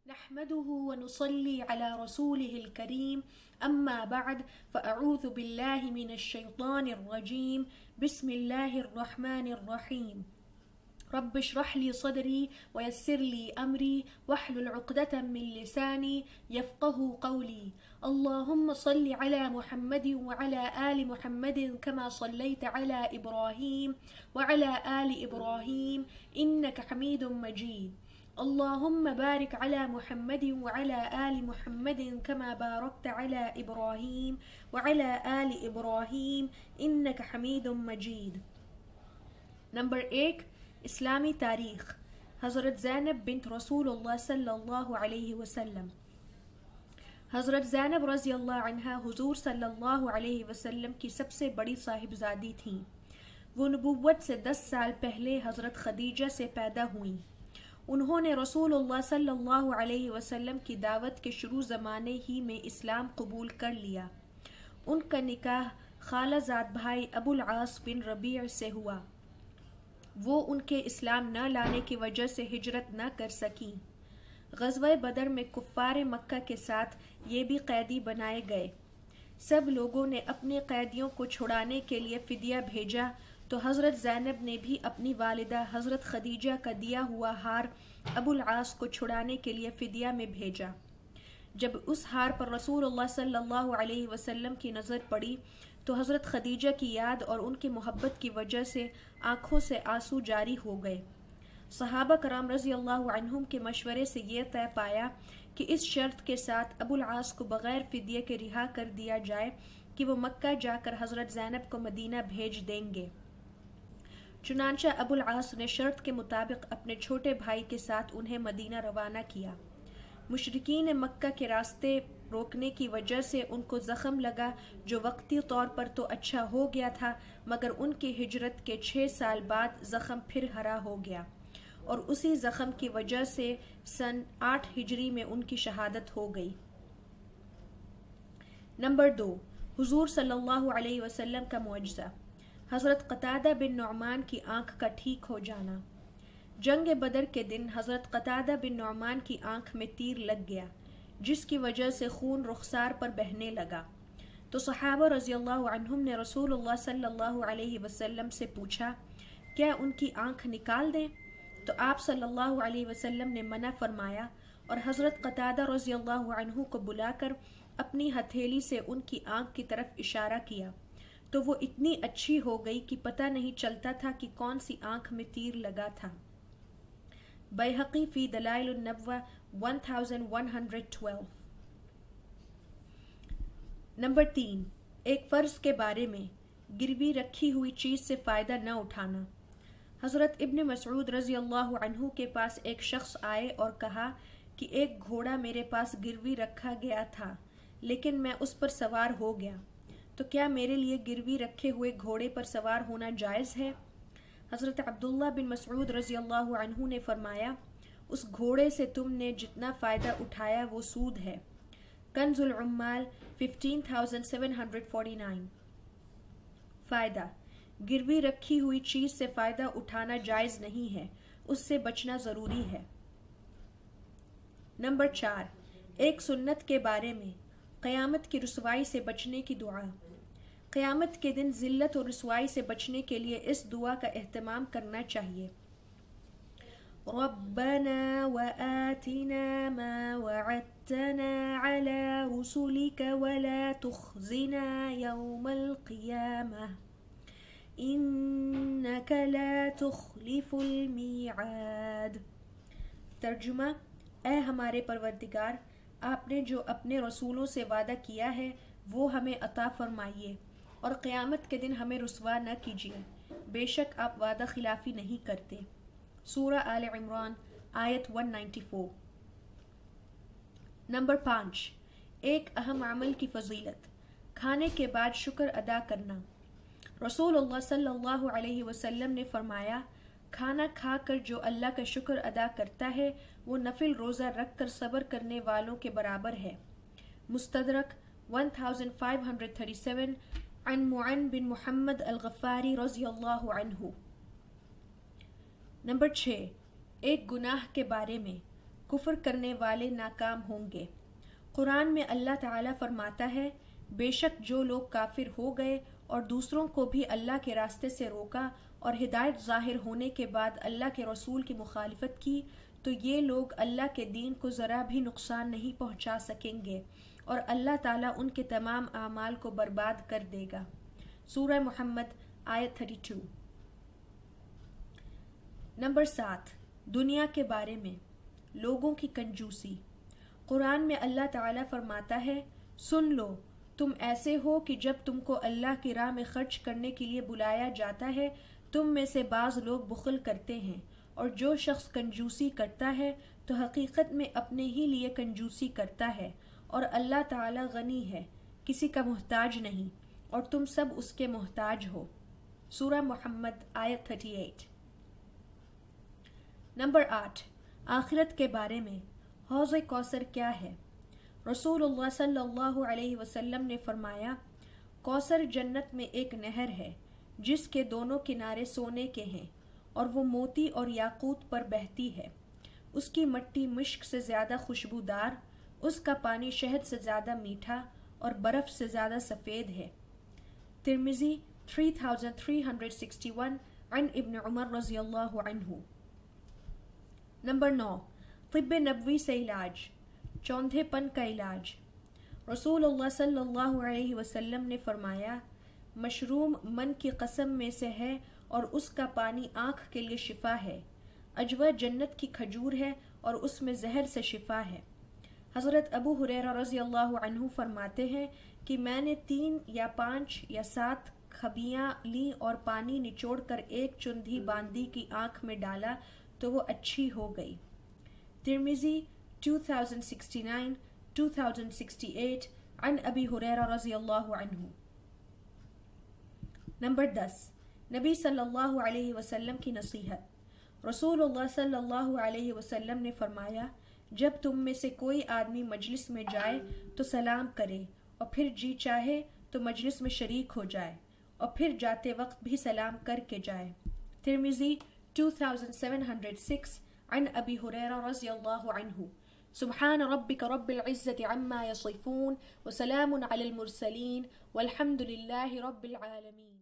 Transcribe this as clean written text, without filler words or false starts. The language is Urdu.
نحمده ونصلي على رسوله الكريم أما بعد فأعوذ بالله من الشيطان الرجيم بسم الله الرحمن الرحيم رب اشرح لي صدري ويسر لي أمري واحلل عقدة من لساني يفقه قولي اللهم صل على محمد وعلى آل محمد كما صليت على إبراهيم وعلى آل إبراهيم إنك حميد مجيد اللهم بارك على محمد وعلى آل محمد كما باركت على إبراهيم وعلى آل إبراهيم إنك حميد مجيد. نمبر 1 اسلامی تاریخ. حضرت زینب بنت رسول اللہ صلی اللہ علیہ وسلم. حضرت زینب رضی اللہ عنہا حضور صلی اللہ علیہ وسلم کی سب سے بڑی صاحبزادی تھیں. وہ نبوت سے 10 سال پہلے حضرت خدیجہ سے پیدا ہوئیں. انہوں نے رسول اللہ صلی اللہ علیہ وسلم کی دعوت کے شروع زمانے ہی میں اسلام قبول کر لیا. ان کا نکاح خالہ زاد بھائی ابو العاص بن ربیع سے ہوا. وہ ان کے اسلام نہ لانے کی وجہ سے ہجرت نہ کر سکیں. غزوہ بدر میں کفار مکہ کے ساتھ یہ بھی قیدی بنائے گئے. سب لوگوں نے اپنے قیدیوں کو چھڑانے کے لیے فدیہ بھیجا تو حضرت زینب نے بھی اپنی والدہ حضرت خدیجہ کا دیا ہوا ہار ابو العاص کو چھڑانے کے لیے فدیہ میں بھیجا. جب اس ہار پر رسول اللہ صلی اللہ علیہ وسلم کی نظر پڑی تو حضرت خدیجہ کی یاد اور ان کی محبت کی وجہ سے آنکھوں سے آنسو جاری ہو گئے. صحابہ کرام رضی اللہ عنہم کے مشورے سے یہ طے پایا کہ اس شرط کے ساتھ ابو العاص کو بغیر فدیے کے رہا کر دیا جائے کہ وہ مکہ جا کر حضرت زینب کو مدینہ بھیج دیں گے. چنانچہ ابو العاص نے شرط کے مطابق اپنے چھوٹے بھائی کے ساتھ انہیں مدینہ روانہ کیا. مشرکین مکہ کے راستے روکنے کی وجہ سے ان کو زخم لگا جو وقتی طور پر تو اچھا ہو گیا تھا مگر ان کی ہجرت کے 6 سال بعد زخم پھر ہرا ہو گیا اور اسی زخم کی وجہ سے سن 8 ہجری میں ان کی شہادت ہو گئی. نمبر 2 حضور صلی اللہ علیہ وسلم کا معجزہ. حضرت قتادہ بن نعمان کی آنکھ کا ٹھیک ہو جانا. جنگ بدر کے دن حضرت قتادہ بن نعمان کی آنکھ میں تیر لگ گیا جس کی وجہ سے خون رخسار پر بہنے لگا. تو صحابہ رضی اللہ عنہم نے رسول اللہ صلی اللہ علیہ وسلم سے پوچھا کیا ان کی آنکھ نکال دیں؟ تو آپ صلی اللہ علیہ وسلم نے منع فرمایا اور حضرت قتادہ رضی اللہ عنہ کو بلا کر اپنی ہتھیلی سے ان کی آنکھ کی طرف اشارہ کیا تو وہ اتنی اچھی ہو گئی کہ پتہ نہیں چلتا تھا کہ کون سی آنکھ میں تیر لگا تھا. بیہقی فی دلائل النبوہ 1112. نمبر 3 ایک فرض کے بارے میں گروی رکھی ہوئی چیز سے فائدہ نہ اٹھانا. حضرت ابن مسعود رضی اللہ عنہ کے پاس ایک شخص آئے اور کہا کہ ایک گھوڑا میرے پاس گروی رکھا گیا تھا لیکن میں اس پر سوار ہو گیا تو کیا میرے لیے گروی رکھے ہوئے گھوڑے پر سوار ہونا جائز ہے؟ حضرت عبداللہ بن مسعود رضی اللہ عنہ نے فرمایا اس گھوڑے سے تم نے جتنا فائدہ اٹھایا وہ سود ہے. کنز العمال 15749. فائدہ گروی رکھی ہوئی چیز سے فائدہ اٹھانا جائز نہیں ہے، اس سے بچنا ضروری ہے. نمبر 4 ایک سنت کے بارے میں قیامت کی رسوائی سے بچنے کی دعا. قیامت کے دن ذلت اور رسوائی سے بچنے کے لیے اس دعا کا اہتمام کرنا چاہیے. ربنا وآتنا ما وعدتنا على رسلك ولا تخزنا يوم القيامة إنك لا تخلف الميعاد. ترجمہ اے ہمارے پروردگار آپ نے جو اپنے رسولوں سے وعدہ کیا ہے وہ ہمیں عطا فرمائیے اور قیامت کے دن ہمیں رسوا نہ کیجیے، بے شک آپ وعدہ خلافی نہیں کرتے. سورہ آل عمران آیت 194. نمبر 5 ایک اہم عمل کی فضیلت کھانے کے بعد شکر ادا کرنا. رسول اللہ صلی اللہ علیہ وسلم نے فرمایا کھانا کھا کر جو اللہ کا شکر ادا کرتا ہے وہ نفل روزہ رکھ کر صبر کرنے والوں کے برابر ہے. مستدرک 1537 عن معن بن محمد الغفاری رضی اللہ عنہ. نمبر 6 ایک گناہ کے بارے میں کفر کرنے والے ناکام ہوں گے۔ قرآن میں اللہ تعالیٰ فرماتا ہے بے شک جو لوگ کافر ہو گئے اور دوسروں کو بھی اللہ کے راستے سے روکا اور ہدایت ظاہر ہونے کے بعد اللہ کے رسول کی مخالفت کی تو یہ لوگ اللہ کے دین کو ذرا بھی نقصان نہیں پہنچا سکیں گے اور اللہ تعالیٰ ان کے تمام اعمال کو برباد کر دے گا۔ سورہ محمد آیت 32۔ نمبر 7، دنیا کے بارے میں لوگوں کی کنجوسی۔ قرآن میں اللہ تعالیٰ فرماتا ہے سن لو تم ایسے ہو کہ جب تم کو اللہ کی راہ میں خرچ کرنے کے لیے بلایا جاتا ہے تم میں سے بعض لوگ بخل کرتے ہیں، اور جو شخص کنجوسی کرتا ہے تو حقیقت میں اپنے ہی لیے کنجوسی کرتا ہے، اور اللہ تعالیٰ غنی ہے، کسی کا محتاج نہیں، اور تم سب اس کے محتاج ہو۔ سورہ محمد آیت 38۔ نمبر 8، آخرت کے بارے میں حوض کوثر کیا ہے؟ رسول اللہ صلی اللہ علیہ وسلم نے فرمایا کوثر جنت میں ایک نہر ہے جس کے دونوں کنارے سونے کے ہیں اور وہ موتی اور یاقوت پر بہتی ہے، اس کی مٹی مشک سے زیادہ خوشبودار، اس کا پانی شہد سے زیادہ میٹھا اور برف سے زیادہ سفید ہے۔ ترمذی 3361 عن ابن عمر رضی اللہ عنہ۔ نمبر 9، طب نبوی سے علاج، چوندھے پن کا علاج۔ رسول اللہ صلی اللہ علیہ وسلم نے فرمایا مشروم من کی قسم میں سے ہے اور اس کا پانی آنکھ کے لیے شفا ہے، عجوہ جنت کی کھجور ہے اور اس میں زہر سے شفا ہے۔ حضرت ابو ہریرہ رضی اللہ عنہ فرماتے ہیں کہ میں نے 3 یا 5 یا 7 کھبیاں لیں اور پانی نچوڑ کر ایک چندھی باندی کی آنکھ میں ڈالا تو وہ اچھی ہو گئی۔ ترمذی 2069 2068 عن ابی ہریرہ رضی اللہ عنہ۔ نمبر 10، نبی صلی اللہ علیہ وسلم کی نصیحت۔ رسول اللہ صلی اللہ علیہ وسلم نے فرمایا جب تم میں سے کوئی آدمی مجلس میں جائے تو سلام کرے اور پھر جی چاہے تو مجلس میں شریک ہو جائے اور پھر جاتے وقت بھی سلام کر کے جائے۔ ترمذی 2706 عن ابی ہریرہ رضی اللہ عنہ۔ سبحان ربک رب العزة عما يصفون وسلام على المرسلين والحمد لله رب العالمين۔